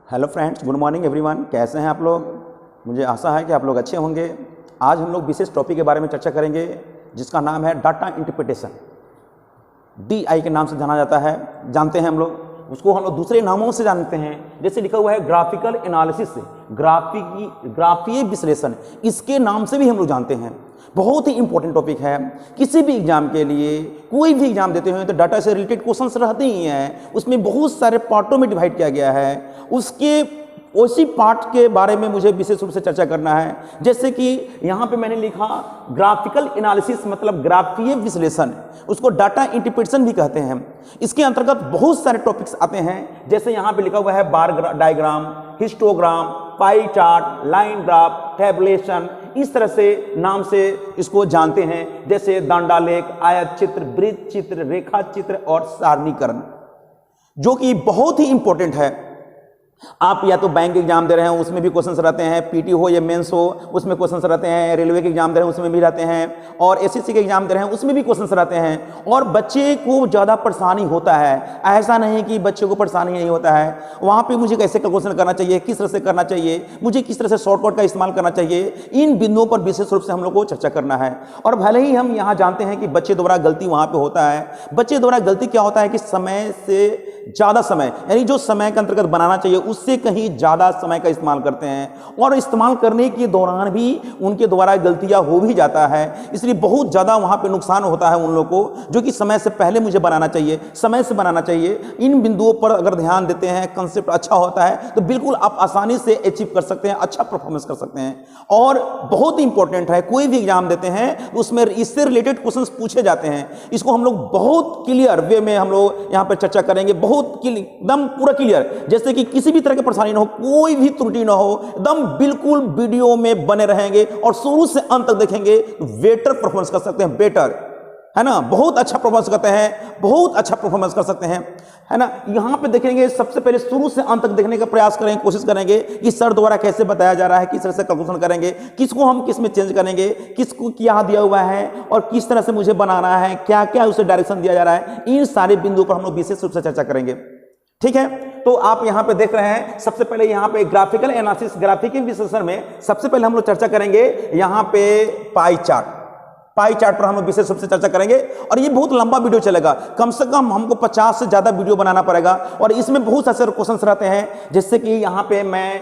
Hello friends, good morning everyone. कैसे हैं आप लोग? मुझे आशा है कि आप लोग अच्छे होंगे। आज हम लोग विशेष टॉपिक के बारे में चर्चा करेंगे जिसका नाम है डाटा इंटरप्रिटेशन। DI के नाम से जाना जाता है, जानते हैं हम लोग। उसको हम लोग दूसरे नामों से जानते हैं, जैसे लिखा हुआ है ग्राफिकल एनालिसिस, ग्राफीय विश्लेषण, इसके नाम से भी हम लोग जानते हैं। बहुत ही इंपॉर्टेंट टॉपिक है। किसी भी एग्जाम के लिए, कोई भी एग्जाम देते हैं तो डाटा से रिलेटेड क्वेश्चंस रहते ही हैं। उसमें बहुत सारे पार्टों में डिवाइड किया गया है। उसके उसी पार्ट के बारे में मुझे विशेष रूप से चर्चा करना है। जैसे कि यहाँ पे मैंने लिखा ग्राफिकल एनालिसिस, मतलब ग्राफीय विश्लेषण, उसको डाटा इंटरप्रिटेशन भी कहते हैं। इसके अंतर्गत बहुत सारे टॉपिक्स आते हैं, जैसे यहाँ पे लिखा हुआ है bar diagram, histogram, pie chart, line graph, tabulation, इस तरह से नाम से इसको जानते हैं। जैसे दंडालेख, आयत चित्र, वृत्त चित्र, रेखा चित्र और सारणीकरण, जो कि बहुत ही इंपॉर्टेंट है। आप या तो बैंक एग्जाम दे रहे हैं, उसमें भी क्वेश्चंस रहते हैं, पीटी हो या मेंस हो, उसमें क्वेश्चंस रहते हैं। रेलवे के एग्जाम दे रहे हैं, उसमें भी रहते हैं। और एसएससी के एग्जाम दे रहे हैं, उसमें भी क्वेश्चंस रहते हैं। और बच्चे को ज़्यादा परेशानी होता है, ऐसा नहीं कि बच्चे को परेशानी नहीं होता है। वहाँ पे मुझे कैसे क्वेश्चन करना चाहिए, किस तरह से करना चाहिए, मुझे किस तरह से शॉर्टकट का इस्तेमाल करना चाहिए, इन बिंदुओं पर विशेष रूप से हम लोग को चर्चा करना है। और भले ही हम यहाँ जानते हैं कि बच्चे द्वारा गलती वहाँ पर होता है। बच्चे द्वारा गलती क्या होता है कि समय से ज़्यादा समय, यानी जो समय के अंतर्गत बनाना चाहिए उससे कहीं ज़्यादा समय का इस्तेमाल करते हैं। और इस्तेमाल करने के दौरान भी उनके द्वारा गलतियां हो भी जाता है, इसलिए बहुत ज़्यादा वहाँ पे नुकसान होता है उन लोगों को, जो कि समय से पहले मुझे बनाना चाहिए, समय से बनाना चाहिए। इन बिंदुओं पर अगर ध्यान देते हैं, कंसेप्ट अच्छा होता है, तो बिल्कुल आप आसानी से अचीव कर सकते हैं, अच्छा परफॉर्मेंस कर सकते हैं। और बहुत ही इंपॉर्टेंट है, कोई भी एग्जाम देते हैं उसमें इससे रिलेटेड क्वेश्चन पूछे जाते हैं। इसको हम लोग बहुत क्लियर वे में हम लोग यहाँ पर चर्चा करेंगे, बहुत एकदम पूरा क्लियर, जैसे कि किसी भी तरह की परेशानी ना हो, कोई भी त्रुटि ना हो, एकदम बिल्कुल वीडियो में बने रहेंगे और शुरू से अंत तक देखेंगे, बेटर परफॉर्मेंस कर सकते हैं। बेटर है ना, बहुत अच्छा परफॉर्मेंस करते हैं, बहुत अच्छा परफॉर्मेंस कर सकते हैं, है ना। यहाँ पे देखेंगे, सबसे पहले शुरू से अंत तक देखने का प्रयास करेंगे, कोशिश करेंगे कि सर द्वारा कैसे बताया जा रहा है, किस तरह से कैलकुलेशन करेंगे, किसको हम किस में चेंज करेंगे, किसको क्या दिया हुआ है और किस तरह से मुझे बनाना है, क्या क्या उसे डायरेक्शन दिया जा रहा है। इन सारे बिंदुओं पर हम लोग विशेष रूप से चर्चा करेंगे, ठीक है। तो आप यहां पे देख रहे हैं, सबसे पहले यहां पे ग्राफिकल एनालिसिस, ग्राफिकल विश्लेषण में सबसे पहले हम लोग चर्चा करेंगे यहां पे पाई चार्ट पर हम लोग विशेष रूप से चर्चा करेंगे। और ये बहुत लंबा वीडियो चलेगा, कम से कम हमको 50 से ज्यादा वीडियो बनाना पड़ेगा। और इसमें बहुत सारे क्वेश्चंस रहते हैं, जैसे कि यहां पे मैं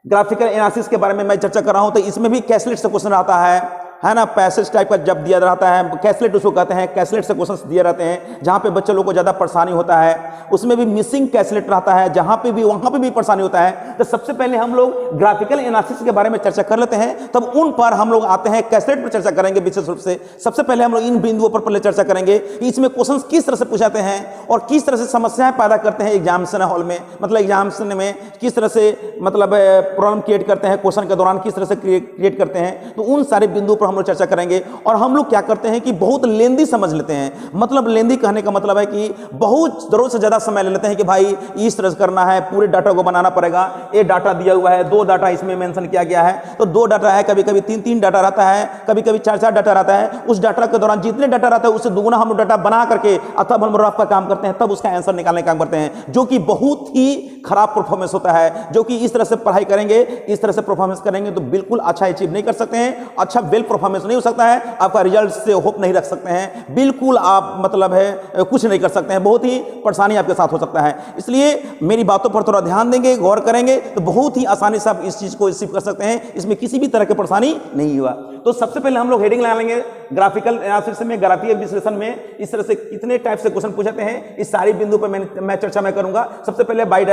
ग्राफिकल एनालिसिस के बारे में मैं चर्चा कर रहा हूं, तो इसमें भी कैसलेट से क्वेश्चन आता है ना। पैसेज टाइप का जब दिया रहता है, कैसलेट उसको कहते हैं, कैसलेट से क्वेश्चंस दिए रहते हैं, जहां पे बच्चे लोगों को ज़्यादा परेशानी होता है। उसमें भी मिसिंग कैसलेट रहता है, जहां पे भी वहां पे भी परेशानी होता है। तो सबसे पहले हम लोग ग्राफिकल एनालिसिस के बारे में चर्चा कर लेते हैं, तब उन पर हम लोग आते हैं, कैसलेट पर चर्चा करेंगे विशेष रूप से। सबसे पहले हम लोग इन बिंदुओं पर पहले चर्चा करेंगे कि इसमें क्वेश्चन किस तरह से पूछाते हैं और किस तरह से समस्याएं पैदा करते हैं एग्जामिनेशन हॉल में, मतलब एग्जामिनेशन में किस तरह से मतलब प्रॉब्लम क्रिएट करते हैं, क्वेश्चन के दौरान किस तरह से क्रिएट करते हैं। तो उन सारे बिंदुओं पर हम लोग चर्चा करेंगे। और हम लोग क्या करते हैं कि बहुत लेंदी समझ लेते हैं, मतलब लेंदी कहने का मतलब है कि बहुत जरूरत से ज्यादा समय ले लेते हैं कि भाई इस तरह से करना है, पूरे डाटा को बनाना पड़ेगा। एक डाटा दिया हुआ है, 2 डाटा इसमें मेंशन किया गया है, तो 2 डाटा है, कभी कभी 3 डाटा रहता है, कभी कभी 4 डाटा रहता है। उस डाटा के दौरान जितने डाटा रहता है उससे दुगुना हम लोग डाटा बना करके तब हम रफ का काम करते हैं, तब उसका आंसर निकालने का काम करते हैं, जो कि बहुत ही खराब परफॉर्मेंस होता है। जो कि इस तरह से पढ़ाई करेंगे, इस तरह से परफॉर्मेंस करेंगे तो बिल्कुल अच्छा अचीव नहीं कर सकते हैं, अच्छा वेल परफॉर्मेंस नहीं हो सकता है, आपका रिजल्ट से होप नहीं रख सकते हैं, बिल्कुल आप मतलब है कुछ नहीं कर सकते हैं, बहुत ही परेशानी आपके साथ हो सकता है। इसलिए मेरी बातों पर थोड़ा ध्यान देंगे, गौर करेंगे, तो बहुत ही आसानी से आप इस चीज को अचीव कर सकते हैं, इसमें किसी भी तरह की परेशानी नहीं हुआ। तो सबसे पहले हम लोग हेडिंग लगा लेंगे ग्राफिकल एनालिसिस में, ग्राफीय विश्लेषण में इस तरह से कितने टाइप से क्वेश्चन पूछते हैं, इस सारी बिंदु पर मैं चर्चा करूंगा। सबसे पहले बार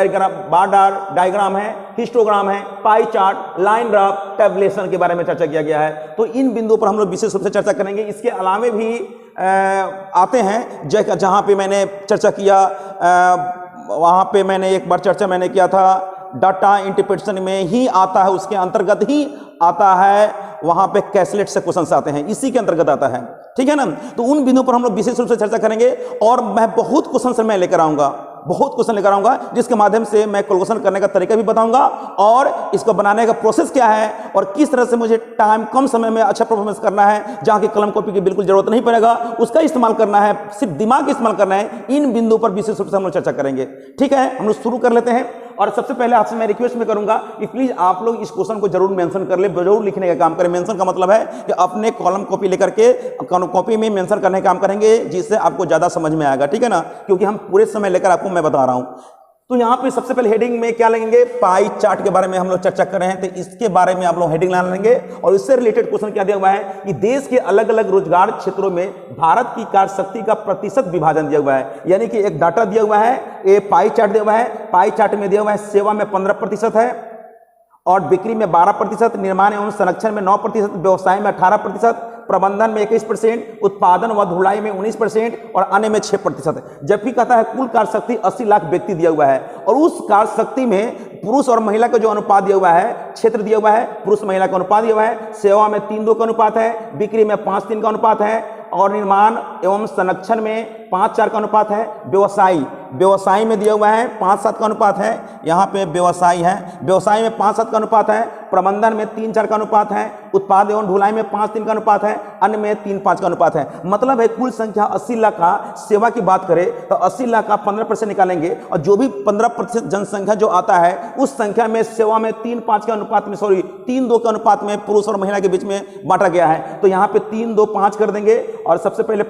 डायग्राम है, हिस्टोग्राम है, पाई चार्ट, लाइन ग्राफ, टैबुलेशन के बारे में चर्चा किया गया है। तो इन बिंदुओं पर हम लोग विशेष रूप से चर्चा करेंगे। इसके अलावे भी आते हैं, जहां पे मैंने चर्चा किया, वहां पे मैंने एक बार चर्चा किया था, डाटा इंटरप्रिटेशन में ही आता है, उसके अंतर्गत ही आता है, वहां पे कैसलेट से क्वेश्चन आते हैं, इसी के अंतर्गत आता है, ठीक है ना। तो उन बिंदुओं पर हम लोग विशेष रूप से चर्चा करेंगे। और मैं बहुत क्वेश्चन मैं लेकर आऊंगा, बहुत क्वेश्चन लेकर आऊंगा, जिसके माध्यम से मैं कैलकुलेशन करने का तरीका भी बताऊंगा और इसको बनाने का प्रोसेस क्या है और किस तरह से मुझे टाइम कम समय में अच्छा परफॉर्मेंस करना है, जहां की कलम कॉपी की बिल्कुल जरूरत नहीं पड़ेगा, उसका इस्तेमाल करना है, सिर्फ दिमाग इस्तेमाल करना है। इन बिंदु पर विशेष रूप से हम लोग चर्चा करेंगे, ठीक है। हम लोग शुरू कर लेते हैं। और सबसे पहले आपसे मैं रिक्वेस्ट में करूंगा कि प्लीज आप लोग इस क्वेश्चन को जरूर मेंशन कर ले, जरूर लिखने का काम करें। मेंशन का मतलब है कि अपने कॉलम कॉपी लेकर के कॉपी में मेंशन करने का काम करेंगे, जिससे आपको ज्यादा समझ में आएगा, ठीक है ना, क्योंकि हम पूरे समय लेकर आपको मैं बता रहा हूं। तो यहाँ पे सबसे पहले हेडिंग में क्या लेंगे, पाई चार्ट के बारे में हम लोग चर्चा कर रहे हैं, तो इसके बारे में आप लोग हेडिंग ला लेंगे। और इससे रिलेटेड क्वेश्चन क्या दिया हुआ है कि देश के अलग अलग रोजगार क्षेत्रों में भारत की कार्य शक्ति का प्रतिशत विभाजन दिया हुआ है, यानी कि एक डाटा दिया हुआ है, ये पाई चार्ट दिया हुआ है। पाई चार्ट में दिया हुआ है सेवा में 15% है और बिक्री में 12%, निर्माण एवं संरक्षण में 9%, व्यवसाय में 18%, प्रबंधन में 21%, उत्पादन व धुलाई में 19% और अन्य में 6%। जबकि कहता है कुल कार्य शक्ति 80 लाख व्यक्ति दिया हुआ है और उस कार्य शक्ति में पुरुष और महिला का जो अनुपात दिया हुआ है, क्षेत्र दिया हुआ है, पुरुष महिला का अनुपात दिया हुआ है, सेवा में 3:2 का अनुपात है, बिक्री में 5:3 का अनुपात है और निर्माण एवं संरक्षण में 5:4 का अनुपात है। व्यवसाय में दिया हुआ है 5:7 का अनुपात है, यहाँ पे व्यवसाय है, व्यवसाय में 5:7 का अनुपात है, प्रबंधन में 3:4 का अनुपात है, उत्पाद एवं ढुलाई में 5:3 का अनुपात है, अन्य में 3:5 का अनुपात है। मतलब है कुल संख्या 80 लाख का, सेवा की बात करें तो 80 लाख का 15% निकालेंगे और जो भी 15% जनसंख्या जो आता है उस संख्या में सेवा में 3:5 के अनुपात में 3:2 के अनुपात में पुरुष और महिला के बीच में बांटा गया है। तो यहाँ पे 3:2:5 कर देंगे और सबसे पहले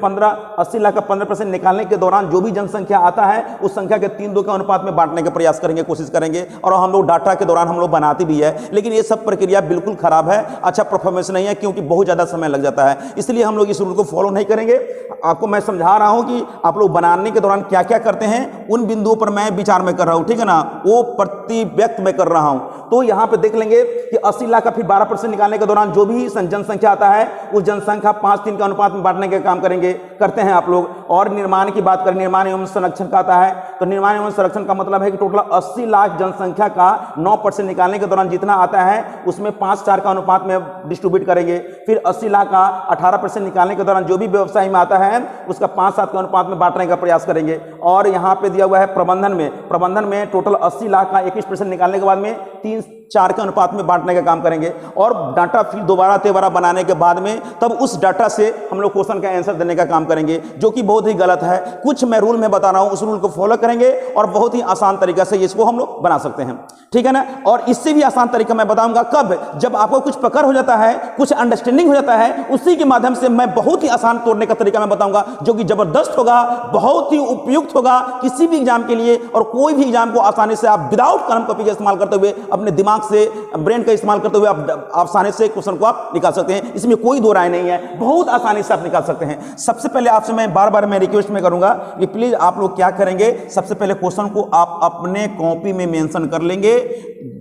80 लाख का 15% निकालने के दौरान जो भी जनसंख्या आता है उस संख्या के 3:2 के अनुपात में बांटने का प्रयास करेंगे, कोशिश करेंगे। और हम लोग डाटा के दौरान हम लोग बनाते भी है, लेकिन ये सब प्रक्रिया बिल्कुल खराब है, अच्छा परफॉर्मेंस नहीं है, क्योंकि बहुत ज्यादा समय लग जाता है, इसलिए हम लोग इस रूल को फॉलो नहीं करेंगे। आपको मैं समझा रहा हूं कि आप लोग बनाने के दौरान क्या क्या करते हैं, उन बिंदुओं पर मैं विचार में कर रहा हूं, ठीक है ना, वो प्रति व्यक्त में कर रहा हूं। तो यहां पे देख लेंगे कि 80 लाख का फिर 12% निकालने के दौरान जो भी जनसंख्या आता है उस जनसंख्या 5:3 के अनुपात में बांटने का काम करते हैं आप लोग। और निर्माण की बात करें, निर्माण एवं संरक्षण का आता है, तो निर्माण एवं संरक्षण का मतलब है कि टोटल 80 लाख जनसंख्या का 9% निकालने के दौरान जितना आता है उसमें 5:4 का अनुपात में डिस्ट्रीब्यूट करेंगे। फिर 80 लाख का 18% निकालने के दौरान जो भी व्यवसाय में आता है उसका 5:7 के अनुपात में बांटने का प्रयास करेंगे। और यहाँ पे दिया हुआ है प्रबंधन में टोटल 80 लाख का 21% निकालने के बाद में 3:4 के अनुपात में बांटने का काम करेंगे। और डाटा फिर दोबारा बनाने के बाद में तब उस डाटा से हम लोग क्वेश्चन का आंसर देने का काम करेंगे, जो कि बहुत ही गलत है। कुछ मैं रूल में बता रहा हूं, उस रूल को फॉलो करेंगे और बहुत ही आसान तरीका से इसको हम लोग बना सकते हैं, ठीक है ना। और इससे भी आसान तरीका मैं बताऊंगा कब, जब आपको कुछ पकड़ हो जाता है, कुछ अंडरस्टैंडिंग हो जाता है, उसी के माध्यम से मैं बहुत ही आसान तोड़ने का तरीका मैं बताऊंगा, जो कि जबरदस्त होगा, बहुत ही उपयुक्त होगा किसी भी एग्जाम के लिए। और कोई भी एग्जाम को आसानी से आप विदाउट कलम कॉपी का इस्तेमाल करते हुए, अपने दिमाग से, ब्रेन का इस्तेमाल करते हुए आप आसानी से क्वेश्चन को आप निकाल सकते हैं, इसमें कोई दो राय नहीं है, बहुत आसानी से आप निकाल सकते हैं। सबसे पहले आपसे मैं बार मैं रिक्वेस्ट में करूंगा कि प्लीज आप लोग क्या करेंगे, सबसे पहले क्वेश्चन को आप अपने कॉपी में मेंशन कर लेंगे,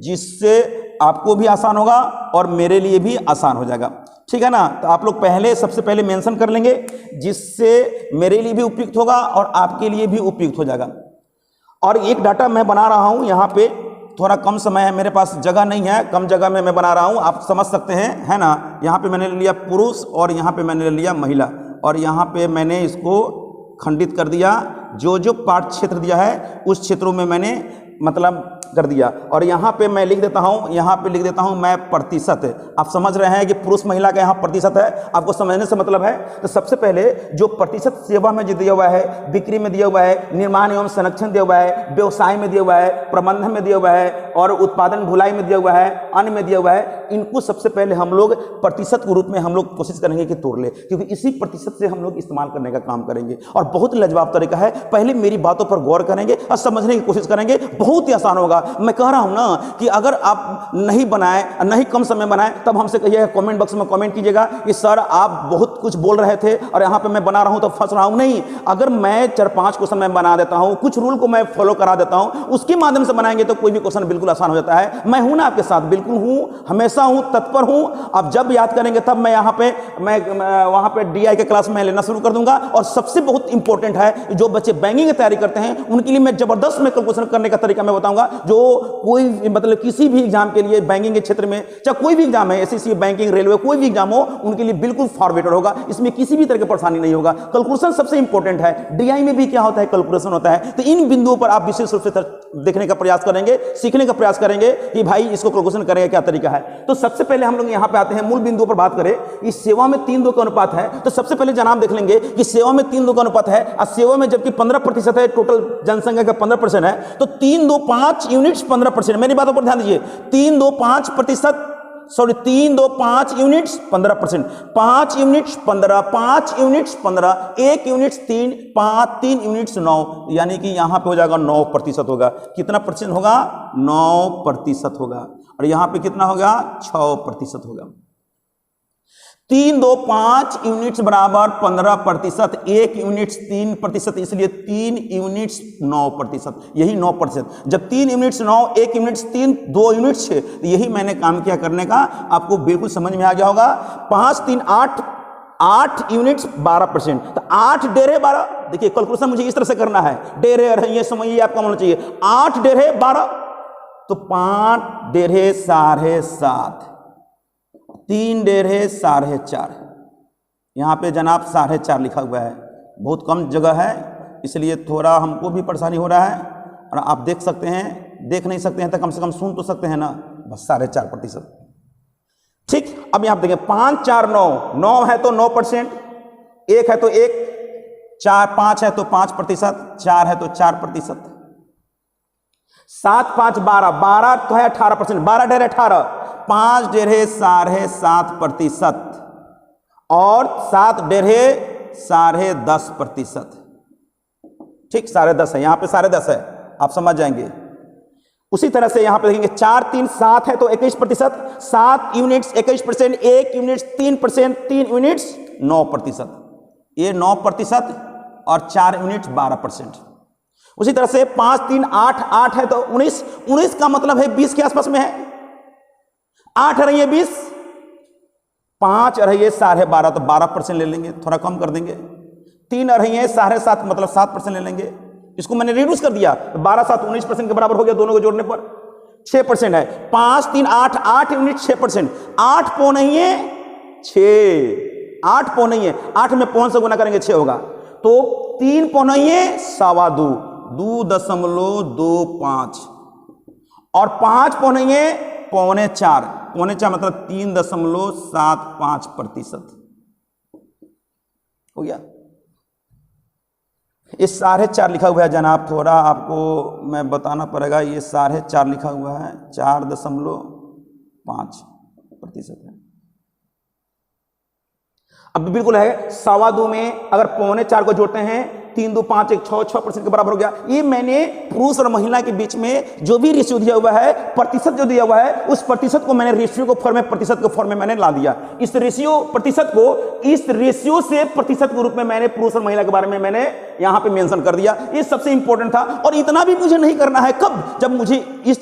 जिससे आपको भी आसान होगा और मेरे लिए भी आसान हो जाएगा, ठीक है ना। तो आप लोग सबसे पहले मेंशन कर लेंगे, जिससे मेरे लिए भी उपयुक्त होगा और आपके लिए भी उपयुक्त हो जाएगा। और एक डाटा मैं बना रहा हूं, यहाँ पे थोड़ा कम समय है, मेरे पास जगह नहीं है, कम जगह में मैं बना रहा हूं, आप समझ सकते हैं, है ना। यहाँ पे मैंने लिया पुरुष और यहाँ पे मैंने लिया महिला, और यहाँ पे मैंने इसको खंडित कर दिया, जो पाठ क्षेत्र दिया है उस क्षेत्रों में मैंने मतलब कर दिया। और यहाँ पे मैं लिख देता हूँ, मैं प्रतिशत, आप समझ रहे हैं कि पुरुष महिला का यहाँ प्रतिशत है, आपको समझने से मतलब है। तो सबसे पहले जो प्रतिशत सेवा में जो दिया हुआ है, बिक्री में दिया हुआ है, निर्माण एवं संरक्षण दिया हुआ है, व्यवसाय में दिया हुआ है, प्रबंधन में दिया हुआ है और उत्पादन ढुलाई में दिया हुआ है, अन्य में दिया हुआ है, इनको सबसे पहले हम लोग प्रतिशत के रूप में हम लोग कोशिश करेंगे कि तोड़ ले, क्योंकि इसी प्रतिशत से हम लोग इस्तेमाल करने का काम करेंगे। और बहुत लाजवाब तरीका है, पहले मेरी बातों पर गौर करेंगे और समझने की कोशिश करेंगे, बहुत ही आसान होगा। मैं कह रहा हूं ना कि अगर आप नहीं बनाए, नहीं कम समय बनाए, तब हमसे कहिएगा, कमेंट बॉक्स में कमेंट कीजिएगा कि सर आप बहुत कुछ बोल रहे थे और यहां पे मैं बना रहा हूं तो फंस रहा हूं। नहीं, अगर मैं 4-5 क्वेश्चन मैं बना देता हूं, कुछ रूल को मैं फॉलो करा देता हूं, उसके माध्यम से बनाएंगे तो कोई भी क्वेश्चन बिल्कुल आसान हो जाता है। मैं हूं ना आपके साथ, बिल्कुल हूं, हमेशा हूं, तत्पर हूं। आप जब याद करेंगे तब मैं यहाँ पे वहां पे DI के क्लास में लेना शुरू कर दूंगा। और सबसे बहुत इंपॉर्टेंट है, जो बच्चे बैंकिंग की तैयारी करते हैं उनके लिए मैं जबरदस्त में कैलकुलेशन करने का तरीका मैं बताऊंगा, जो कोई मतलब किसी भी एग्जाम के लिए बैंकिंग के क्षेत्र में, चाहे कोई भी एग्जाम है, SSC, बैंकिंग, रेलवे, कोई भी एग्जाम हो, उनके लिए बिल्कुल फॉर बेटर होगा, इसमें किसी भी तरह की परेशानी नहीं होगा। कैलकुलेशन सबसे इंपॉर्टेंट है, DI में भी क्या होता है, कैलकुलेशन होता है। तो इन बिंदुओं पर आप विशेष रूप से देखने का प्रयास करेंगे, सीखने का प्रयास करेंगे कि भाई इसको कैलकुलेशन करेंगे क्या तरीका है। तो सबसे पहले हम लोग यहाँ पे आते हैं, मूल बिंदुओं पर बात करें। इस सेवा में 3:2 का अनुपात है, तो सबसे पहले जनाब देख लेंगे कि सेवा में 3:2 का अनुपात है, और सेवा में जबकि 15% है, टोटल जनसंख्या का 15% है, तो 3:2:5 यूनिट्स 15%। मेरी बातों पर ध्यान दीजिए, 325%, sorry 325 units 15%, 5 units 15, 5 units 15, 1 units 3, 5, 3 units 9, यानी कि यहां पे हो जाएगा 9% होगा। कितना परसेंट होगा? 9% होगा। और यहां पे कितना होगा? 6% होगा। 325 यूनिट्स बराबर 15%, 1 यूनिट्स 3%, इसलिए 3 यूनिट्स 9%, यही 9%। जब 3 यूनिट्स 9, 1 यूनिट्स 3, 2 यूनिट्स 6, तो यही मैंने काम किया करने का, आपको बिल्कुल समझ में आ गया होगा। 5 3 8, 8 यूनिट्स 12%, तो 8 डेढ़े 12। देखिए कैलकुलेशन मुझे इस तरह से करना है, डेढ़े ये समझिए आपका होना चाहिए, 8 डेढ़े 12, तो 5 डेढ़े 7.5, 3 डेढ़े 4.5, यहाँ पे जनाब 4.5 लिखा हुआ है, बहुत कम जगह है, इसलिए थोड़ा हमको भी परेशानी हो रहा है। और आप देख सकते हैं, देख नहीं सकते हैं तो कम से कम सुन तो सकते हैं ना, बस 4.5%। ठीक, अब यहाँ देखें, 5 4 9, 9 है तो 9%, 1 है तो 1, 4 5 है तो 5%, 4 है तो 4%, 7 5 12, 12 तो है 18%, 12 डेढ़े 18, 5 डेढ़े 7.5%, और 7 डेढ़े 10.5%। ठीक, 10.5 है, यहां पे 10.5 है, आप समझ जाएंगे। उसी तरह से यहां पे देखेंगे, 4 3 7 है तो 21%, 7 यूनिट्स 21%, 1 यूनिट्स 3%, 3 यूनिट्स 9%, ये 9%, और 4 यूनिट्स 12%। उसी तरह से 5 3 8, 8 है तो 19, 19 का मतलब है 20 के आसपास में है, 8 रही है 20, 5 रही है 12.5, तो 12% ले लेंगे, थोड़ा कम कर देंगे। 3 रही है 7.5, मतलब 7% ले लेंगे, इसको मैंने रिड्यूस कर दिया, तो 12 7 19% के बराबर हो गया, दोनों को जोड़ने पर 6% है। 5 3 8, 8 यूनिट 6%, 8 पौ नहीं है 6, 8 पौ नहीं है, 8 में पौन से गुना करेंगे 6 होगा, तो 3 पौ नहीं है 2.25, 2.25, और 5 पौ नहीं है 3.25, 3.25 मतलब 3.75% हो गया। ये 4.5 लिखा हुआ है जनाब, थोड़ा आपको मैं बताना पड़ेगा, ये 4.5 लिखा हुआ है, 4.5% है। अब बिल्कुल है 2.25 में अगर 3.25 को जोड़ते हैं, 3 2 5 1 6, 6% के बराबर हो गया। ये मैंने पुरुष और महिला के बीच में जो भी रेशियो दिया हुआ है, प्रतिशत जो दिया हुआ है, उस प्रतिशत को मैंने रेशियो को फॉर्म में, प्रतिशत को फॉर्म में मैंने ला दिया। इस रेशियो प्रतिशत को, इस रेशियो से प्रतिशत के रूप में मैंने पुरुष और महिला के बारे में मैंने यहां पे मेंशन कर दिया। ये सबसे इंपॉर्टेंट था, और इतना भी मुझे नहीं करना है। कब? जब मुझे इस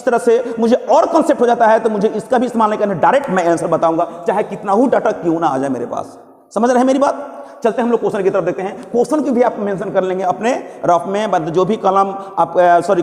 तरह से मुझे और कॉन्सेप्ट हो जाता है, तो मुझे इसका भी इस्तेमाल नहीं करना, डायरेक्ट मैं आंसर बताऊंगा, चाहे कितना ही डाटा क्यों ना आ जाए मेरे पास। समझ रहे हैं मेरी बात? चलते हैं हम लोग क्वेश्चन की तरफ देखते हैं। क्वेश्चन की भी आप मेंशन कर लेंगे अपने रफ में, जो भी कलम आप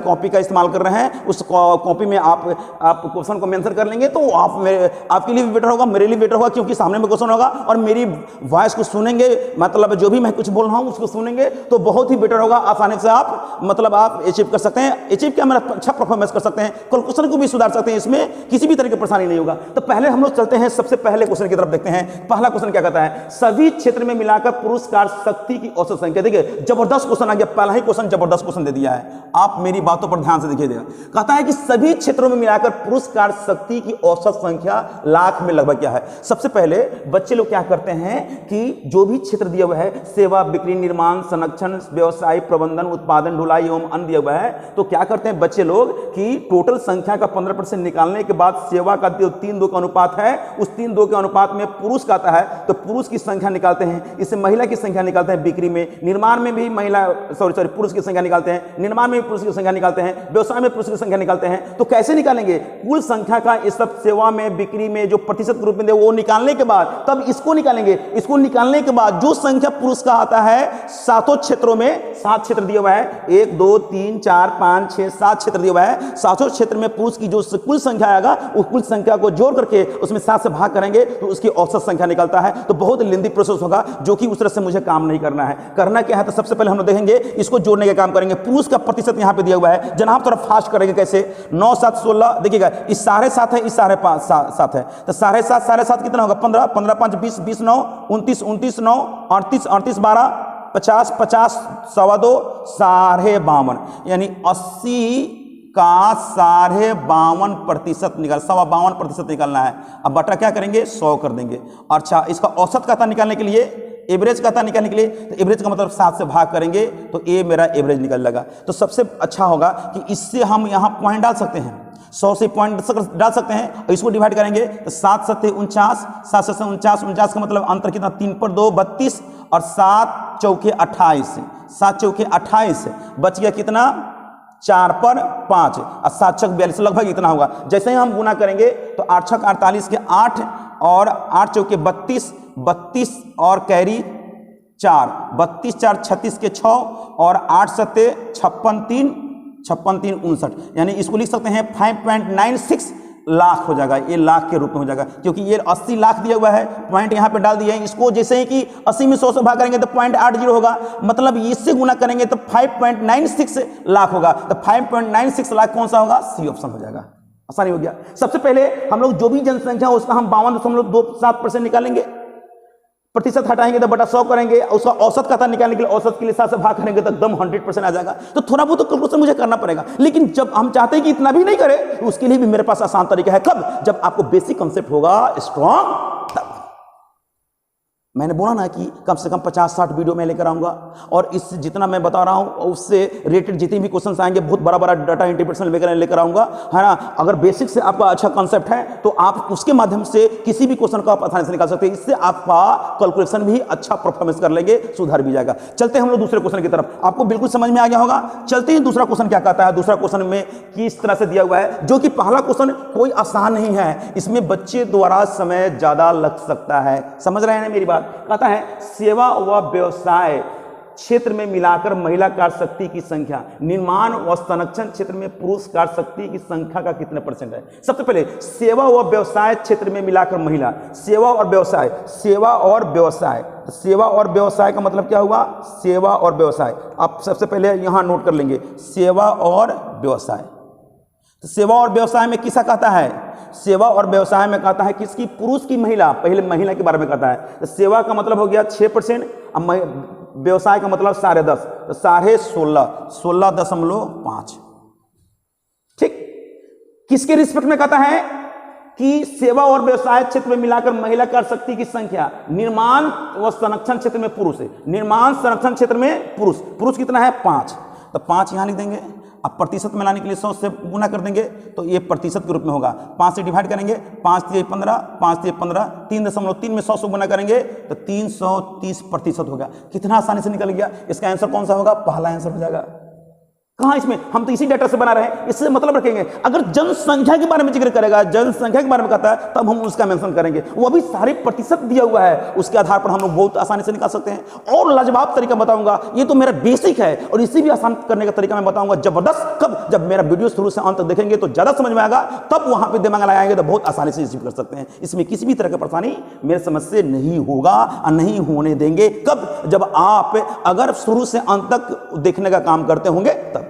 कॉपी का इस्तेमाल कर रहे हैं, उस कॉपी में आप क्वेश्चन को मेंशन कर लेंगे, तो आपके लिए भी बेटर होगा, मेरे लिए बेटर होगा, क्योंकि सामने में क्वेश्चन होगा और मेरी वॉइस को सुनेंगे, मतलब जो भी मैं कुछ बोल रहा हूं उसको सुनेंगे, तो बहुत ही बेटर होगा। आसानी से आप अचीव कर सकते हैं, अचीव क्या, मेरा अच्छा परफॉर्मेंस कर सकते हैं, क्वेश्चन को भी सुधार सकते हैं, इसमें किसी भी तरह की परेशानी नहीं होगा। तो पहले हम लोग चलते हैं, सबसे पहले क्वेश्चन की तरफ देखते हैं। पहला क्वेश्चन क्या कहता है? सभी क्षेत्र में मिलाकर पुरस्कार शक्ति की औसत संख्या। देखिए जबरदस्त क्वेश्चन आ गया, पहला ही क्वेश्चन जबरदस्त क्वेश्चन दे दिया है, आप मेरी बातों पर ध्यान से देखिएगा। कहता है कि सभी क्षेत्रों में मिलाकर पुरस्कार शक्ति की औसत संख्या लाख में लगभग क्या है। सबसे पहले बच्चे लोग क्या करते हैं कि जो भी क्षेत्र दिया हुआ है, सेवा, बिक्री, निर्माण, संरक्षण, व्यवसाय, प्रबंधन, उत्पादन, ढुलाई एवं अन्य दिया हुआ है, तो क्या करते हैं बच्चे लोग कि टोटल संख्या का 15% निकालने के बाद सेवा का 3:2 का अनुपात है, उस 3:2 के अनुपात में पुरुष का आता है, तो पुरुष की संख्या निकालते हैं, इससे महिला की संख्या निकालते हैं, बिक्री में, निर्माण में भी महिला पुरुष की संख्या निकालते हैं, निर्माण में भी पुरुष की संख्या निकालते हैं, व्यवसाय में पुरुष की संख्या निकालते हैं। तो कैसे निकालेंगे? कुल संख्या का इस सब सेवा में, बिक्री में जो प्रतिशत के रूप में दे, वो निकालने के बाद तब इसको निकालेंगे। इसको निकालने के बाद जो संख्या पुरुष का आता है, सातों क्षेत्रों में 7 क्षेत्र दिया हुआ है, 1 2 3 4 5 6 7 क्षेत्र दिया हुआ है, 7 क्षेत्र में पुरुष की जो कुल संख्या आएगा, उस कुल संख्या को जोड़ करके उसमें 7 से भाग करेंगे तो उसकी औसत संख्या निकलता है। तो बहुत लेंदी प्रोसेस होगा, जो कि उस तरह से मुझे काम नहीं करना है। करना क्या है, तो सबसे पहले हम लोग देखेंगे, इसको जोड़ने का काम करेंगे। पुरुष का प्रतिशत यहां पे दिया हुआ है, जनाब थोड़ा फास्ट करेंगे। कैसे? 9 7 16, देखिएगा इस 7.5 है, इस 7.5 है, तो 7.5 कितना होगा? 15 15 5 20 20 9 29 29 9 38 38 12 50 50 2.25 52, यानी 80 का 52.5% निकाल 52% निकालना है। अब बटा क्या करेंगे 100 कर देंगे। अच्छा इसका औसत कहता निकालने के लिए, एवरेज कहता निकालने के लिए, तो एवरेज का मतलब 7 से भाग करेंगे तो ये मेरा एवरेज निकल जाएगा। तो सबसे अच्छा होगा कि इससे हम यहाँ पॉइंट डाल सकते हैं, 100 से पॉइंट डाल सकते हैं और इसको डिवाइड करेंगे तो 7 7 49, 7 7 49, 49 का मतलब अंतर कितना 3 पर 2 32 और 7 चौके 28, 7 चौके 28 बच गया कितना 4 पर 5 और 7 छक 42, लगभग इतना होगा। जैसे ही हम गुना करेंगे तो 8 छक 48 के 8 और 8 चौके 32, 32 और कैरी 4, 32 4 36 के 6 और 8 सत्ते 56 3 59, यानी इसको लिख सकते हैं 5.96 लाख हो जाएगा। ये लाख के रूप में हो जाएगा क्योंकि ये 80 लाख दिया हुआ है, पॉइंट यहाँ पे डाल दिए हैं। इसको जैसे ही कि 80 में 100 से भाग करेंगे तो 0.80 होगा, मतलब इससे गुना करेंगे तो 5.96 लाख होगा। तो 5.96 लाख कौन सा होगा, सी ऑप्शन हो जाएगा। आसानी हो गया। सबसे पहले हम लोग जो भी जनसंख्या है उसका हम 52.27% निकालेंगे, प्रतिशत हटाएंगे तो बटा 100 करेंगे, उसका औसत का था निकालने के लिए औसत के लिए 7 से भाग करेंगे तो एकदम 100% आ जाएगा। तो थोड़ा बहुत तो कैलकुलेशन मुझे करना पड़ेगा, लेकिन जब हम चाहते हैं कि इतना भी नहीं करें तो उसके लिए भी मेरे पास आसान तरीका है। कब, जब आपको बेसिक कंसेप्ट होगा स्ट्रांग, तब। मैंने बोला ना कि कम से कम 50-60 वीडियो मैं लेकर आऊंगा और इस जितना मैं बता रहा हूं उससे रिलेटेड जितने भी क्वेश्चंस आएंगे बहुत बड़ा बड़ा डाटा इंटरप्रिटेशन लेकर आऊंगा, है ना। अगर बेसिक से आपका अच्छा कंसेप्ट है तो आप उसके माध्यम से किसी भी क्वेश्चन को आप आसानी से निकाल सकते हैं। इससे आपका कैलकुलेशन भी अच्छा परफॉर्मेंस कर लेंगे, सुधार भी जाएगा। चलते हैं हम लोग दूसरे क्वेश्चन की तरफ। आपको बिल्कुल समझ में आ गया होगा। चलते हैं दूसरा क्वेश्चन क्या कहता है। दूसरा क्वेश्चन में किस तरह से दिया हुआ है, जो कि पहला क्वेश्चन कोई आसान नहीं है, इसमें बच्चे द्वारा समय ज्यादा लग सकता है। समझ रहे हैं मेरी बात। कहता है सेवा व व्यवसाय क्षेत्र में मिलाकर महिला कार्य शक्ति की संख्या निर्माण व संरक्षण क्षेत्र में पुरुष कार्य शक्ति की संख्या का कितने % है। सबसे पहले सेवा व व्यवसाय क्षेत्र में मिलाकर महिला, सेवा और व्यवसाय, सेवा और व्यवसाय, सेवा और व्यवसाय का मतलब क्या हुआ, सेवा और व्यवसाय। आप सबसे पहले यहां नोट कर लेंगे, सेवा और व्यवसाय। तो सेवा और व्यवसाय में किसा कहता है, सेवा और व्यवसाय में कहता है किसकी, पुरुष की महिला, पहले महिला के बारे में कहता है। तो सेवा का मतलब हो गया 6%, अब व्यवसाय का मतलब 10.5, तो 16.5, ठीक। किसके रिस्पेक्ट में कहता है कि सेवा और व्यवसाय क्षेत्र में मिलाकर महिला कार्य शक्ति की संख्या निर्माण व संरक्षण क्षेत्र में पुरुष है, निर्माण संरक्षण क्षेत्र में पुरुष, पुरुष कितना है 5, तो 5 यहां लिख देंगे। अब प्रतिशत में लाने के लिए 100 से गुना कर देंगे तो ये प्रतिशत के रूप में होगा। 5 से डिवाइड करेंगे, 5 3 15, 5 3 15, 3.3 में 100 से गुना करेंगे तो 330% होगा। कितना आसानी से निकल गया। इसका आंसर कौन सा होगा, पहला आंसर हो जाएगा। कहां इसमें, हम तो इसी डेटा से बना रहे हैं, इससे मतलब रखेंगे। अगर जनसंख्या के बारे में जिक्र करेगा, जनसंख्या के बारे में कहता है, तब हम उसका मेंशन करेंगे। वो भी सारे प्रतिशत दिया हुआ है, उसके आधार पर हम लोग बहुत आसानी से निकाल सकते हैं। और लाजवाब तरीका बताऊंगा, ये तो मेरा बेसिक है और इसे भी आसान करने का तरीका मैं बताऊंगा जबरदस्त। कब, जब मेरा वीडियो शुरू से अंत तक देखेंगे तो ज्यादा समझ में आएगा, तब वहां पर दिमाग लगाएंगे तो बहुत आसानी से रिसीव कर सकते हैं। इसमें किसी भी तरह की परेशानी मेरे समझ से नहीं होगा और नहीं होने देंगे। कब, जब आप अगर शुरू से अंत तक देखने का काम करते होंगे तब।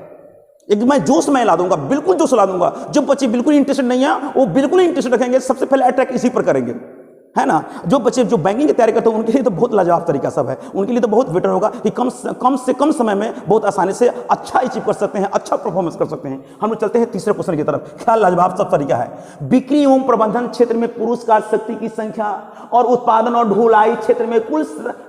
एक मैं जोश में ला दूंगा, बिल्कुल जोश ला दूंगा। जो बच्चे बिल्कुल इंटरेस्टेड नहीं है वो बिल्कुल इंटरेस्टेड रखेंगे, सबसे पहले अटैक इसी पर करेंगे, है ना। जो बच्चे जो बैंकिंग की तैयारी करते हैं उनके लिए तो बहुत लाजवाब तरीका सब है, उनके लिए तो बहुत बेटर होगा कि कम से कम समय में बहुत आसानी से अच्छा अचीव कर सकते हैं, अच्छा परफॉर्मेंस कर सकते हैं। हम लोग चलते हैं तीसरे क्वेश्चन की तरफ। क्या लाजवाब सब तरीका है। बिक्री एवं प्रबंधन क्षेत्र में पुरुष कार्य शक्ति की संख्या और उत्पादन और ढुलाई क्षेत्र में कुल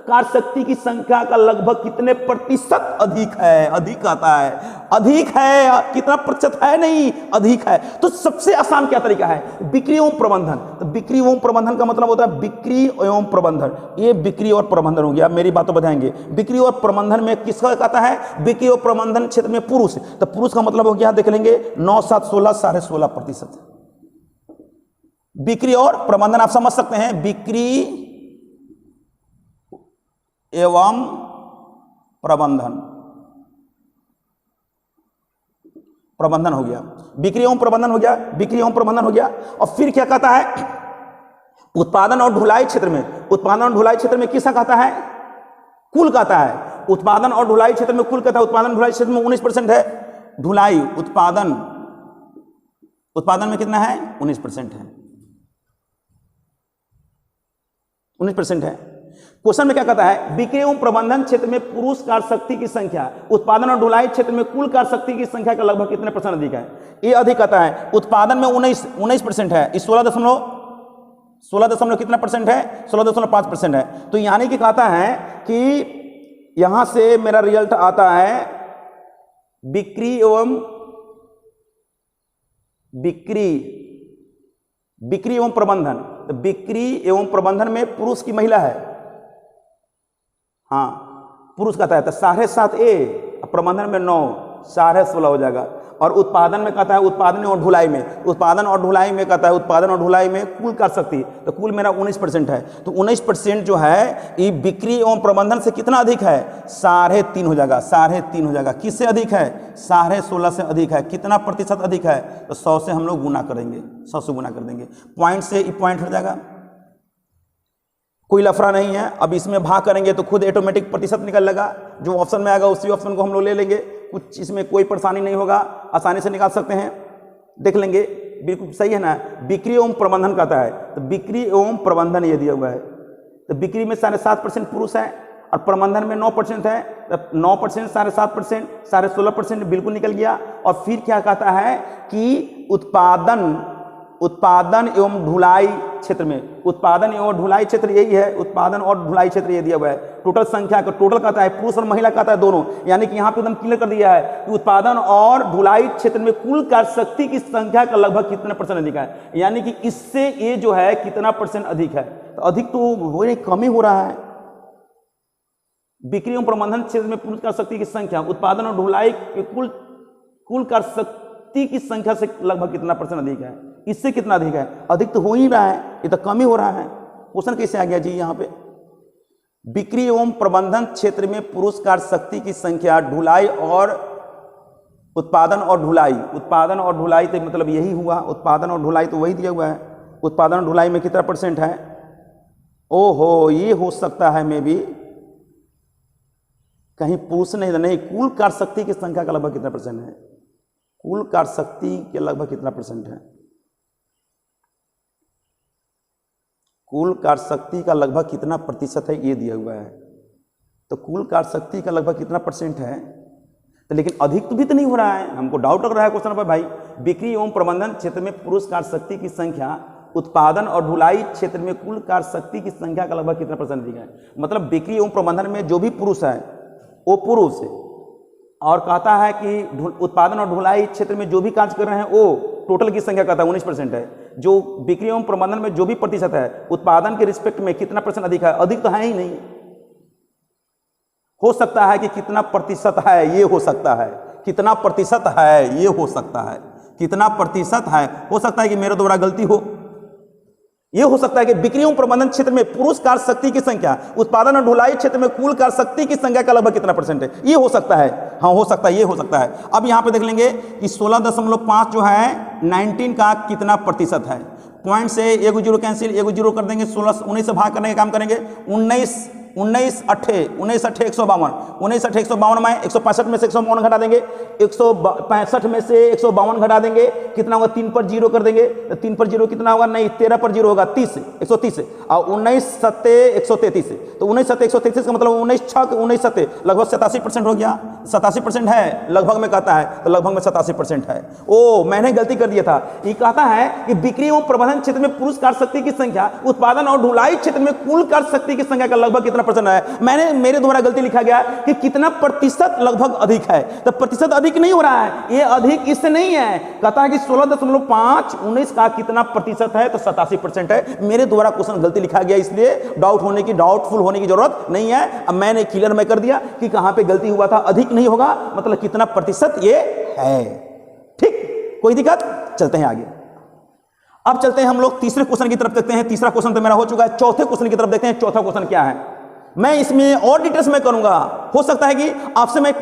कार्य शक्ति की संख्या का लगभग कितने % अधिक है। अधिक आता है, अधिक है, कितना प्रतिशत है, नहीं अधिक है। तो सबसे आसान क्या तरीका है, बिक्री एवं प्रबंधन। तो बिक्री एवं प्रबंधन का मतलब होता है बिक्री एवं प्रबंधन। ये बिक्री और प्रबंधन हो गया, मेरी बातों बताएंगे। बिक्री और प्रबंधन में किसका कहता है, बिक्री और प्रबंधन क्षेत्र में पुरुष। तो पुरुष का मतलब हो गया, देख लेंगे 9 7 16 16.5%। बिक्री और प्रबंधन आप समझ सकते हैं, बिक्री एवं प्रबंधन, प्रबंधन हो गया, बिक्री एवं प्रबंधन हो गया, बिक्री एवं प्रबंधन हो गया। और फिर क्या कहता है, उत्पादन और ढुलाई क्षेत्र में, उत्पादन और ढुलाई क्षेत्र में किसका कहता है, कुल कहता है। उत्पादन और ढुलाई क्षेत्र में कुल कहता है। उत्पादन ढुलाई क्षेत्र में 19% है, ढुलाई उत्पादन, उत्पादन में कितना है 19% है, 19% है। क्वेश्चन में क्या कहता है, बिक्री एवं प्रबंधन क्षेत्र में पुरुष कार्य शक्ति की संख्या उत्पादन और ढुलाई क्षेत्र में कुल कार्य शक्ति की संख्या का लगभग कितने % अधिक है? ये अधिक कहता है। उत्पादन में 19% है, इस 16 कितना % है, 16.5% है। तो यानी कि कहता है कि यहां से मेरा रिजल्ट आता है बिक्री एवं प्रबंधन। तो बिक्री एवं प्रबंधन में पुरुष की महिला है, हाँ पुरुष कहता है, तो 7.5 ए, प्रबंधन में 9, 16.5 हो जाएगा। और उत्पादन में कहता है उत्पादन और ढुलाई में, कहता है उत्पादन और ढुलाई में कुल कार्य शक्ति, तो कुल मेरा 19% है। तो 19% जो है ये बिक्री एवं प्रबंधन से कितना अधिक है, 3.5 हो जाएगा, 3.5 हो जाएगा। किससे अधिक है, 16.5 से अधिक है। कितना प्रतिशत अधिक है, तो 100 से हम लोग गुना करेंगे, 100 से गुना कर देंगे। पॉइंट से पॉइंट हट जाएगा, कोई लफड़ा नहीं है। अब इसमें भाग करेंगे तो खुद ऑटोमेटिक प्रतिशत निकल लगा, जो ऑप्शन में आएगा उसी ऑप्शन को हम लोग ले लेंगे। कुछ इसमें कोई परेशानी नहीं होगा, आसानी से निकाल सकते हैं, देख लेंगे। बिल्कुल सही है ना। बिक्री एवं प्रबंधन कहता है, तो बिक्री एवं प्रबंधन ये दिया हुआ है। तो बिक्री में 7.5% पुरुष है और प्रबंधन में 9% है। तो 9%, 7.5%, 16.5% बिल्कुल निकल गया। और फिर क्या कहता है कि उत्पादन एवं ढुलाई क्षेत्र में, उत्पादन एवं ढुलाई क्षेत्र यही है, उत्पादन और ढुलाई क्षेत्र ये दिया हुआ है। टोटल संख्या का टोटल कहता है पुरुष और महिला कहता है दोनों, यानी कि यहाँ पे एकदम क्लियर कर दिया है कि उत्पादन और ढुलाई क्षेत्र में कुल कार्य शक्ति की संख्या का लगभग कितना % अधिक है, यानी कि इससे ये जो है कितना % अधिक है। तो अधिक तो हो नहीं, कम ही हो रहा है। बिक्री एवं प्रबंधन क्षेत्र में पुरुष कार्य शक्ति की संख्या उत्पादन और ढुलाई के कुल कार्य शक्ति की संख्या से लगभग कितना % अधिक है, इससे कितना अधिक है, अधिक तो हो ही रहा है, ये तो कम ही हो रहा है। क्वेश्चन कैसे आ गया जी यहाँ पे, बिक्री एवं प्रबंधन क्षेत्र में पुरुष कार्य शक्ति की संख्या ढुलाई और उत्पादन और ढुलाई, तो मतलब यही हुआ, उत्पादन और ढुलाई तो वही दिया हुआ है। उत्पादन और ढुलाई में कितना % है, ओहो ये हो सकता है मे भी कहीं पुरुष नहीं, कुल कार्य शक्ति की संख्या का लगभग कितना % है, कुल कार्य शक्ति के लगभग कितना % है, कुल कार्य शक्ति का लगभग कितना प्रतिशत है ये दिया हुआ है। तो कुल कार्य शक्ति का लगभग कितना % है, तो लेकिन अधिक तो भी तो नहीं हो रहा है, हमको डाउट लग रहा है क्वेश्चन पर भाई। बिक्री एवं प्रबंधन क्षेत्र में पुरुष कार्य शक्ति की संख्या उत्पादन और ढुलाई क्षेत्र में कुल कार्य शक्ति की संख्या का लगभग कितना % अधिक है। मतलब बिक्री एवं प्रबंधन में जो भी पुरुष है वो पुरुष है, और कहता है कि उत्पादन और ढुलाई क्षेत्र में जो भी कार्य कर रहे हैं वो टोटल की संख्या कहता है 19% है। जो बिक्री एवं प्रबंधन में जो भी प्रतिशत है उत्पादन के रिस्पेक्ट में कितना % अधिक है, अधिक तो है ही नहीं। हो सकता है कि कितना प्रतिशत है ये हो सकता है, कितना प्रतिशत है ये हो सकता है, कितना प्रतिशत है, हो सकता है कि मेरे द्वारा गलती हो। ये हो सकता है कि बिक्री एवं प्रबंधन क्षेत्र में पुरुष कार्य शक्ति की संख्या उत्पादन और ढुलाई क्षेत्र में कुल कार्य शक्ति की संख्या का लगभग कितना % है, ये हो सकता है। हाँ हो सकता है, ये हो सकता है। अब यहाँ पे देख लेंगे कि 16.5 जो है 19 का कितना प्रतिशत है। पॉइंट से एक 0 कैंसिल, एक 0 कर देंगे, 19 से भाग करने का काम करेंगे। 19 अट्ठे 152, 152 में 165 में से 152 घटा देंगे, 165 में से 152 घटा देंगे, कितना होगा, 3 पर 0 कर देंगे। तो 3 पर 0 कितना होगा, नहीं 13 पर 0 होगा 30, 130। और 19 सत्ते 133, तो 19 सत्ते 133 का मतलब 19 6 19 सत्ते लगभग 87% हो गया। 87% है लगभग में कहता है, तो लगभग में 87% है। ओ मैंने गलती कर दिया था। ये कहता है कि बिक्री एवं प्रबंधन क्षेत्र में पुरुष कार्य शक्ति की संख्या उत्पादन और ढुलाई क्षेत्र में कुल कार्य शक्ति की संख्या का लगभग कितना % है। मेरे द्वारा गलती लिखा गया कि कितना प्रतिशत लगभग अधिक है, तो प्रतिशत अधिक नहीं हो रहा है, ये अधिक इससे नहीं है। कहता है कि 16.5 19 का कितना प्रतिशत है, तो 87% है। मेरे द्वारा क्वेश्चन गलती लिखा गया, इसलिए डाउटफुल होने की जरूरत नहीं है। अब मैंने क्लियर में कर दिया कि कहां पे गलती हुआ था, अधिक नहीं होगा, मतलब कितना प्रतिशत ये है। ठीक, कोई दिक्कत, चलते हैं आगे। अब चलते हैं हम लोग तीसरे क्वेश्चन की तरफ देखते हैं। तीसरा क्वेश्चन तो मेरा हो चुका है, चौथे क्वेश्चन की तरफ देखते हैं। चौथा क्वेश्चन क्या है, मैं इसमें और डिटेल्स में करूंगा। हो सकता है कि आपसे मैं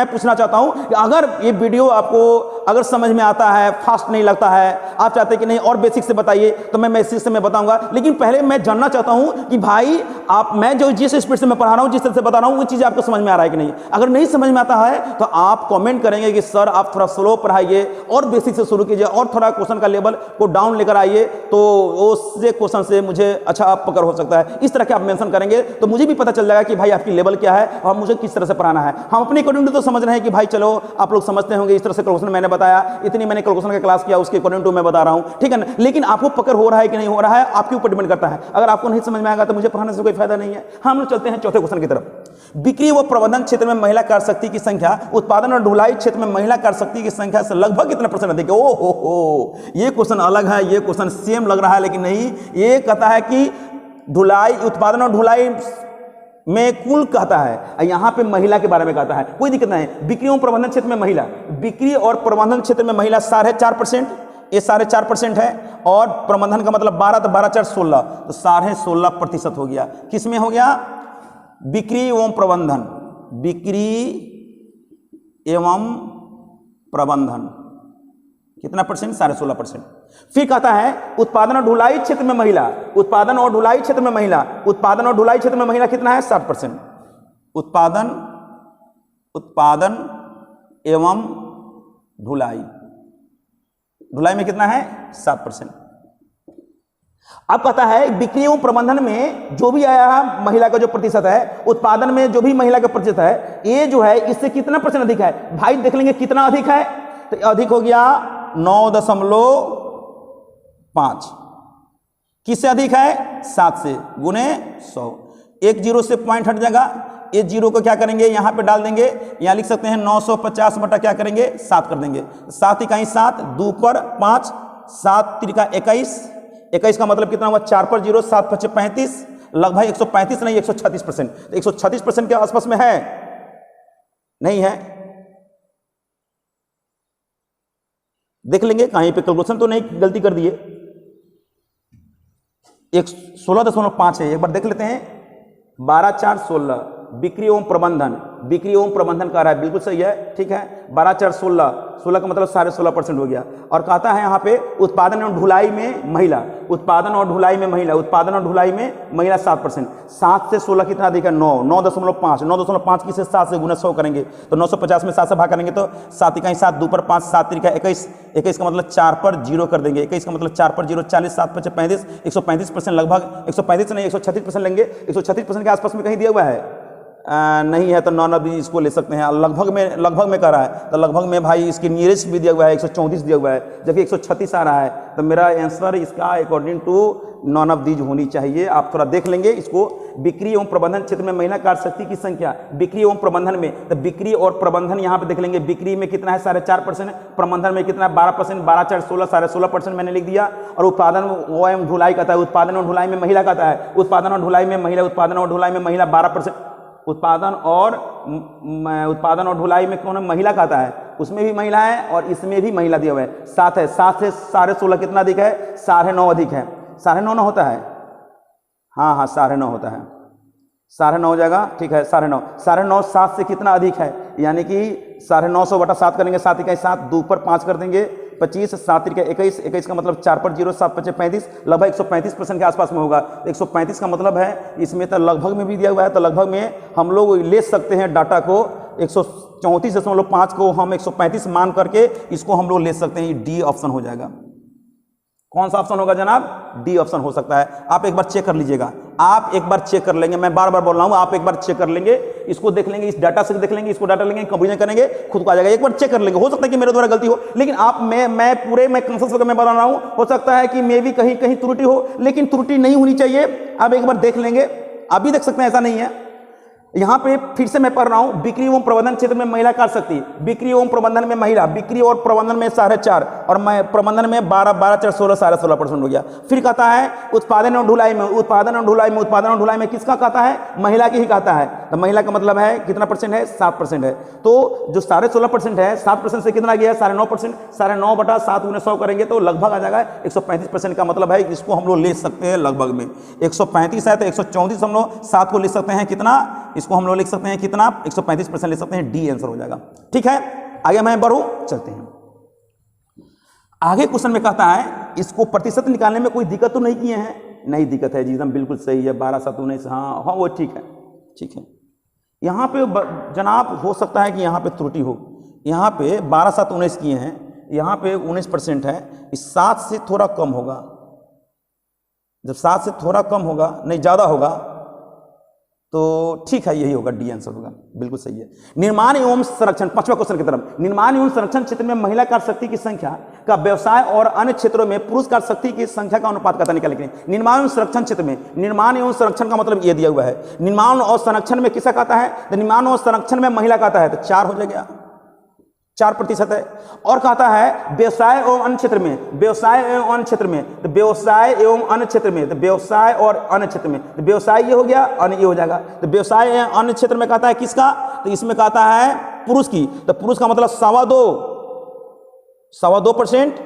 पूछना चाहता हूं कि अगर ये वीडियो आपको अगर समझ में आता है, फास्ट नहीं लगता है, आप चाहते हैं कि नहीं और बेसिक से बताइए, तो मैं बेसिक से मैं बताऊंगा। लेकिन पहले मैं जानना चाहता हूं कि भाई आप, मैं जो जिस स्पीड से मैं पढ़ा रहा हूं, जिस तरह से बता रहा हूं, वो चीज़ आपको समझ में आ रहा है कि नहीं। अगर नहीं समझ में आता है तो आप कमेंट करेंगे कि सर आप थोड़ा स्लो पढ़ाइए और बेसिक से शुरू कीजिए और थोड़ा क्वेश्चन का लेवल को डाउन लेकर आइए, तो उससे क्वेश्चन से मुझे अच्छा पकड़ हो सकता है। इस तरह के आप मेंशन करेंगे तो मुझे भी पता चल जाएगा कि भाई आपकी लेवल क्या है और मुझे किस तरह से पढ़ाना है। हम अपने अकॉर्डिंग तो समझ रहे हैं कि भाई चलो आप लोग समझते होंगे, इस तरह से क्वेश्चन मैंने बताया, इतनी मैंने क्वेश्चन का क्लास किया, उसके अकॉर्डिंग टू मैं बता रहा हूं, ठीक है ना। लेकिन आपको पकड़ हो रहा है कि नहीं हो रहा है, आपके ऊपर डिपेंड करता है। अगर आपको नहीं समझ में आएगा तो मुझे पढ़ाने से कोई फायदा नहीं है। हम लोग चलते हैं चौथे क्वेश्चन की तरफ। बिक्री व प्रबंधन क्षेत्र में महिला कार्यशक्ति की संख्या उत्पादन और ढुलाई क्षेत्र में महिला कार्यशक्ति की संख्या से लगभग कितना % अधिक है? ओ हो, ये क्वेश्चन अलग है, ये क्वेश्चन सेम लग रहा है, लेकिन नहीं। ये कहता है कि ढुलाई, उत्पादन और ढुलाई में कुल कहता है, यहां पे महिला के बारे में कहता है, कोई दिक्कत नहीं। बिक्री और प्रबंधन क्षेत्र में महिला, बिक्री और प्रबंधन क्षेत्र में महिला 4.5%, ये 4.5% है, और प्रबंधन का मतलब 12, तो 12 4 16, तो 16.5% हो गया। किस में हो गया? बिक्री एवं प्रबंधन, बिक्री एवं प्रबंधन कितना %? 16.5%। फिर कहता है उत्पादन और ढुलाई क्षेत्र में महिला, उत्पादन और ढुलाई क्षेत्र में महिला, उत्पादन और ढुलाई क्षेत्र में महिला कितना है? 60%। उत्पादन एवं ढुलाई, ढुलाई में कितना है? 7%। अब कहता है बिक्री एवं प्रबंधन में जो भी आया है महिला का जो प्रतिशत है, उत्पादन में जो भी महिला का प्रतिशत है, ये जो है इससे कितना % अधिक है? भाई देख लेंगे कितना अधिक है, तो अधिक हो गया 9.5। किससे अधिक है? 7 से, गुने 100। एक जीरो से पॉइंट हट जाएगा, इस जीरो को क्या करेंगे यहां पे डाल देंगे, यहां लिख सकते हैं 950 बटा क्या करेंगे 7 कर देंगे। 7 इकाई 7, 2 पर 5, 7 त्रिका 21, 21 का मतलब कितना हुआ? 4 पर 0, 7 5 35, लगभग 135 नहीं 136%। तो 136% के आसपास में है, नहीं है? देख लेंगे कहीं पे कैलकुलेशन तो नहीं गलती कर दिए। 16.5 है, एक बार देख लेते हैं। 12 4 16, बिक्री एवं प्रबंधन, बिक्री एवं प्रबंधन का रहा है, बिल्कुल सही है, ठीक है। 12 4 16, 16 का मतलब 16.5% हो गया। और कहता है यहाँ पे उत्पादन और ढुलाई में महिला, उत्पादन और ढुलाई में महिला, उत्पादन और ढुलाई में महिला 7%। 7 से 16 कितना अधिक है? 9, 9.5, 9.5 की से 7 से गुना 100 करेंगे तो 950 में 7 से भाग करेंगे तो 7 इकाई 7, 2 पर 5, 7 त्रिका 21, 21 का मतलब 4 पर 0 कर देंगे, 21 का मतलब 4 पर 0, 40, 7 5 35, 135% लगभग, 135 नहीं 136% लेंगे। 136% के आसपास में कहीं दिया हुआ है? नहीं है तो नॉन ऑफ दीज इसको ले सकते हैं। लगभग में कह रहा है, तो लगभग में भाई इसकी नियरेस्ट भी दिया हुआ है 134 दिया हुआ है, जबकि 136 आ रहा है, तो मेरा आंसर इसका according to none of these होनी चाहिए। आप थोड़ा देख लेंगे इसको। बिक्री एवं प्रबंधन क्षेत्र में महिला कार्यशक्ति की संख्या, बिक्री एवं प्रबंधन में, तो बिक्री और प्रबंधन यहाँ पे देख लेंगे। बिक्री में कितना है? 4.5%, प्रबंधन में कितना है? 12%, 12 4 16, 16.5% मैंने लिख दिया। और उत्पादन एवं ढुलाई कहता है, उत्पादन और ढुलाई में महिला कहता है, उत्पादन और ढुलाई में महिला, उत्पादन और ढुलाई में महिला 12%, उत्पादन और ढुलाई में कौन है? महिला कहता है, उसमें भी महिला है और इसमें भी महिला दिया हुआ है। 7 है, 7 से 16.5 कितना अधिक है? 9.5 अधिक है। 9.5 ना होता है? हाँ 9.5 होता है, 9.5 हो जाएगा, ठीक है। 9.5, 9.5 7 से कितना अधिक है? यानी कि 950 बटा 7 करेंगे, 7 इकाई 7, 2 पर 5 कर देंगे 25, 7 त्रिका 21, 21 का मतलब 4 पर 0, 7 5 35, लगभग 135% के आसपास में होगा। 135 का मतलब है इसमें तो लगभग में भी दिया हुआ है, तो लगभग में हम लोग ले सकते हैं डाटा को 134.5 को हम 135 मान करके इसको हम लोग ले सकते हैं। डी ऑप्शन हो जाएगा। कौन सा ऑप्शन होगा जनाब? डी ऑप्शन हो सकता है। आप एक बार चेक कर लीजिएगा, आप एक बार चेक कर लेंगे, मैं बार बार बोल रहा हूं, आप एक बार चेक कर लेंगे, इसको देख लेंगे, इस डाटा से देख लेंगे, इसको डाटा लेंगे, कंपेरिजन करेंगे, खुद को आ जाएगा। एक बार चेक कर लेंगे, हो सकता है कि मेरे द्वारा गलती हो, लेकिन आप मैं कॉन्सेप्ट होकर मैं बता रहा हूं, हो सकता है कि मे भी कहीं त्रुटि हो, लेकिन त्रुटि नहीं होनी चाहिए। आप एक बार देख लेंगे, आप भी देख सकते हैं, ऐसा नहीं है। यहां पे फिर से मैं पढ़ रहा हूं, बिक्री एवं प्रबंधन क्षेत्र में महिला कार्यशक्ति, बिक्री एवं प्रबंधन में महिला, बिक्री और प्रबंधन में 4.5 और प्रबंधन में 12 4 16, 16.5% हो गया। फिर कहता है उत्पादन और ढुलाई में, उत्पादन और ढुलाई में, उत्पादन और ढुलाई में किसका कहता है? महिला की ही कहता है। तो महिला का मतलब है कितना % है? 7% है। तो जो 16.5% है, 7% से कितना गया? 9.5%, 9.5 बटा 7 गुने 100 करेंगे तो लगभग आ जाएगा 135% का मतलब है। इसको हम लोग ले सकते हैं लगभग में 135 है तो 134 हम लोग 7 को ले सकते हैं कितना? इसको हम लोग लिख सकते हैं कितना? 135% ले सकते हैं। डी आंसर हो जाएगा। ठीक है, आगे मैं बढ़ूं, चलते हैं। आगे क्वेश्चन में कहता है इसको प्रतिशत निकालने में कोई दिक्कत तो नहीं किए हैं? नहीं दिक्कत है जी, एकदम बिल्कुल सही है। 12 7 19, हाँ हाँ वो ठीक है, ठीक है। यहाँ पे जनाब हो सकता है कि यहाँ पे त्रुटि हो। यहाँ पे 12 7 19 किए हैं, यहाँ पे 19% है, इस 7 से थोड़ा कम होगा। जब 7 से थोड़ा कम होगा, नहीं ज़्यादा होगा, तो ठीक है, यही होगा, डी आंसर होगा, बिल्कुल सही है। निर्माण एवं संरक्षण, 5वां क्वेश्चन की तरफ। निर्माण एवं संरक्षण क्षेत्र में महिला कार्यशक्ति की संख्या का व्यवसाय और अन्य क्षेत्रों में पुरुष कार्यशक्ति की संख्या का अनुपात कहता निकालेंगे। निर्माण एवं संरक्षण क्षेत्र में, निर्माण एवं संरक्षण का मतलब ये दिया हुआ है। निर्माण और संरक्षण में किसा कहता है? तो निर्माण और संरक्षण में महिला कहता है, तो 4 हो जाएगा, 4% है। और कहता है व्यवसाय एवं अन्य क्षेत्र में, व्यवसाय एवं अन्य क्षेत्र में, तो व्यवसाय एवं अन्य क्षेत्र में, तो व्यवसाय और अन्य क्षेत्र में, तो व्यवसाय ये हो गया, अन्य ये हो जाएगा। तो व्यवसाय एवं अन्य क्षेत्र में कहता है किसका? तो इसमें कहता है पुरुष की। तो पुरुष का मतलब 2.25%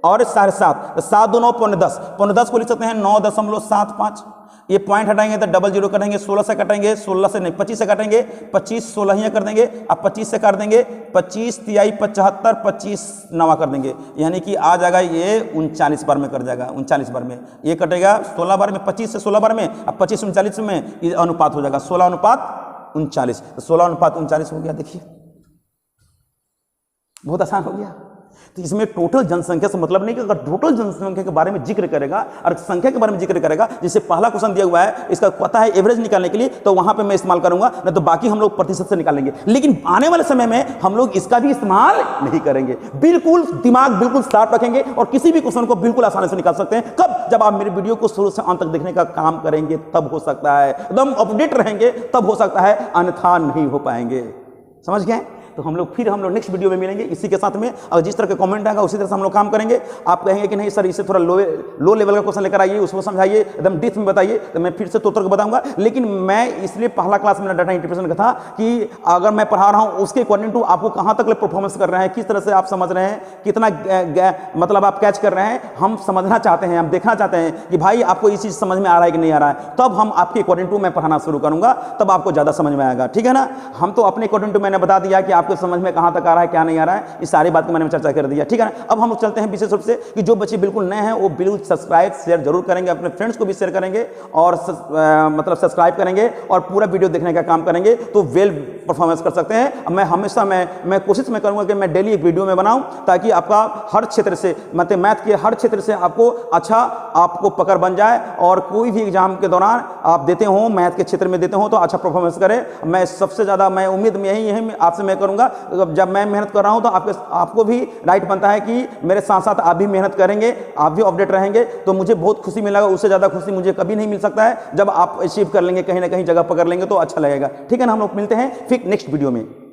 और 7.5, 7 2 9 पौने 10, पौने 10 को लिख सकते हैं 9.75। ये पॉइंट हटाएंगे तो डबल जीरो कटेंगे, 16 से कटेंगे, 16 से नहीं 25 से काटेंगे, 25 16 कर देंगे, अब 25 से काट देंगे, 25 तिहाई 75, 25 9 कर देंगे, यानी कि आ जाएगा ये 39 बार में कर जाएगा, 39 बार में ये कटेगा, 16 बार में, 25 से 16 बार में, अब 25 39 में ये अनुपात हो जाएगा 16:39, तो 16:39 हो गया। देखिए बहुत आसान हो गया। तो इसमें टोटल जनसंख्या से मतलब नहीं कि अगर टोटल जनसंख्या के बारे में जिक्र करेगा और संख्या के बारे में जिक्र करेगा, जिससे पहला क्वेश्चन दिया हुआ है इसका पता है एवरेज निकालने के लिए, तो वहां पे मैं इस्तेमाल करूंगा, नहीं तो बाकी हम लोग प्रतिशत से निकालेंगे। लेकिन आने वाले समय में हम लोग इसका भी इस्तेमाल नहीं करेंगे, बिल्कुल दिमाग बिल्कुल शार्प रखेंगे और किसी भी क्वेश्चन को बिल्कुल आसानी से निकाल सकते हैं। कब? जब आप मेरे वीडियो को शुरू से अंत तक देखने का काम करेंगे, तब हो सकता है, एकदम अपडेट रहेंगे तब हो सकता है, अन्यथा नहीं हो पाएंगे। समझ गए? तो हम लोग नेक्स्ट वीडियो में मिलेंगे इसी के साथ में, और जिस तरह का कमेंट आएगा उसी तरह से हम लोग काम करेंगे। आप कहेंगे कि नहीं सर इसे थोड़ा लो लेवल का क्वेश्चन लेकर आइए, उसको समझाइए, एकदम डीप में बताइए, तो मैं फिर से तोड़ के बताऊंगा। लेकिन मैं इसलिए पहला क्लास में डाटा इंटरप्रिटेशन का था कि अगर मैं पढ़ा रहा हूं उसके अकॉर्डिंग टू आपको कहां तक परफॉर्मेंस कर रहे हैं, किस तरह से आप समझ रहे हैं, कितना मतलब आप कैच कर रहे हैं, हम समझना चाहते हैं, हम देखना चाहते हैं कि भाई आपको ये चीज़ समझ में आ रहा है कि नहीं आ रहा है। तब हम आपके अकॉर्डिंग टू मैं पढ़ाना शुरू करूंगा, तब आपको ज़्यादा समझ में आएगा। ठीक है ना? हम तो अपने अकॉर्डिंग टू मैंने बता दिया कि आपको समझ में कहां तक आ रहा है, क्या नहीं आ रहा है, इस सारी बात को मैंने चर्चा कर दिया। ठीक है ना? अब हम लोग चलते हैं विशेष रूप से कि जो बच्चे बिल्कुल नए हैं वो बिल्कुल सब्सक्राइब शेयर जरूर करेंगे, अपने फ्रेंड्स को भी शेयर करेंगे और मतलब सब्सक्राइब करेंगे और पूरा वीडियो देखने का काम करेंगे, तो वेल परफॉर्मेंस कर सकते हैं। मैं हमेशा मैं कोशिश में करूंगा कि मैं डेली एक वीडियो में बनाऊं, ताकि आपका हर क्षेत्र से, मतलब मैथ के हर क्षेत्र से आपको अच्छा आपको पकड़ बन जाए, और कोई भी एग्जाम के दौरान आप देते हो, मैथ के क्षेत्र में देते हो, तो अच्छा परफॉर्मेंस करें। मैं सबसे ज़्यादा मैं उम्मीद में यही आपसे मैं करूँगा, जब मैं मेहनत कर रहा हूं तो आपको भी राइट बनता है कि मेरे साथ साथ आप भी मेहनत करेंगे, आप भी अपडेट रहेंगे, तो मुझे बहुत खुशी मिलेगा। उससे ज़्यादा खुशी मुझे कभी नहीं मिल सकता है, जब आप अचीव कर लेंगे, कहीं ना कहीं जगह पकड़ लेंगे, तो अच्छा लगेगा। ठीक है ना? हम लोग मिलते हैं फिर नेक्स्ट वीडियो में।